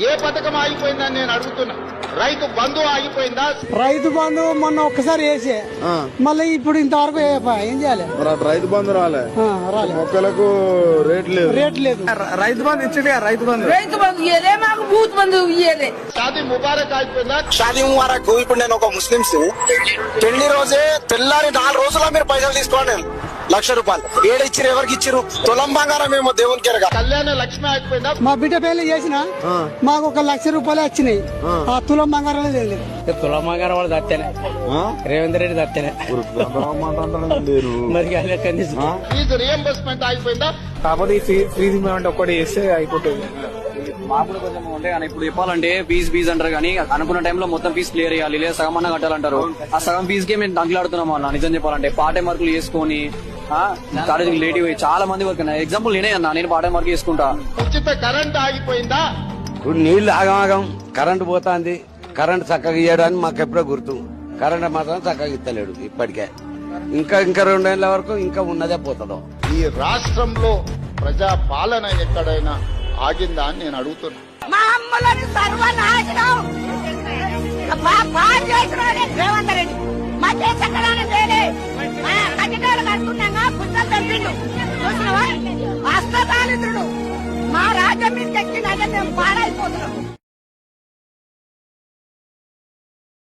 ఏ పథకం ఆగిపోయిందని నేను అడుగుతున్నా. రైతు బంధు ఆగిపోయిందా? రైతు బంధు మొన్న ఒక్కసారి వేసే మళ్ళీ ఇప్పుడు ఇంతవరకు ఏం చేయాలి? రైతు బంధు రాలే మొక్కలకు రేట్ లేదు. రైతు బంధు ఇచ్చింది. రైతు బంధు ఇయ్యలే, మాకు బూత్ బంధు ఇయ్యలే. షాదీ ముబారక్ ఆగిపోయిందా? షాదీ ముబారక్ ఇప్పుడు నేను ఒక ముస్లింస్ పెళ్లి రోజే తెల్లారి 4 రోజుల్లో మీరు పైసలు తీసుకోండి. 1,00,000 రూపాయలు ఏడిచ్చిరు, ఎవరికి ఇచ్చిరు? తులం బంగారం ఏమో దేవునికి ఎరగా. కళ్యాణ లక్ష్మి ఆగిపోయిందా? మా బిడ్డ పెళ్లి చేసిన మాకు 1,00,000 రూపాయలు వచ్చినాయి. ఆ తులం బంగారం లేదు. తులం బంగారం వాళ్ళు దత్తేనే, రేవంత్ రెడ్డి దత్తేనే. మరి ఫీజు రియంబర్స్మెంట్ ఆగిపోయిందా? కాకపోతే ఫీజు ఒక్కటి చేస్తే అయిపోతుంది. మాకు కొంచెం ఉంటే కానీ ఇప్పుడు చెప్పాలంటే ఫీజు అంటారు కానీ అనుకున్న టైంలో మొత్తం ఫీజు క్లియర్ చేయాలి, లేదా సగం అన్న కట్టాలంటారు. ఆ సగం ఫీజుకే మేము దంకలాడుతున్నాం అన్న. నిజం చెప్పాలంటే పార్ట్ టైం వర్క్లు చేసుకుని కాలేజీకి లేట్ అయ్యి చాలా మంది వర్క్. ఎగ్జాంపుల్ నేనే అన్నా, నేను పార్ట్ టైం వర్క్ చేసుకుంటా. ఉచిత కరెంట్ ఆగిపోయిందా? ఇప్పుడు నీళ్లు ఆగమాగం, కరెంట్ పోతాంది. కరెంట్ చక్కగా ఇయ్యడానికి మాకు ఎప్పుడో గుర్తు. కరెంట్ మాత్రం చక్కగా ఇస్తలేడు ఇప్పటికే. ఇంకా 2 ఏళ్ల వరకు ఇంకా ఉన్నదే పోతుందో. ఈ రాష్ట్రంలో ప్రజా పాలన ఎక్కడైనా ఆగిందా అని నేను అడుగుతున్నా. మా అమ్మలని సర్వనాశనం రేవంత్ రెడ్డి మా చేసక్కడానే వేలే కట్టినాలు కడుతున్నాగా పుస్తకాలు తెప్పిండు. చూసినవా? అస్తదాలిద్రుడు మా రాజ్యం మీద ఎక్కినదే మేము పాడైపోతున్నాం.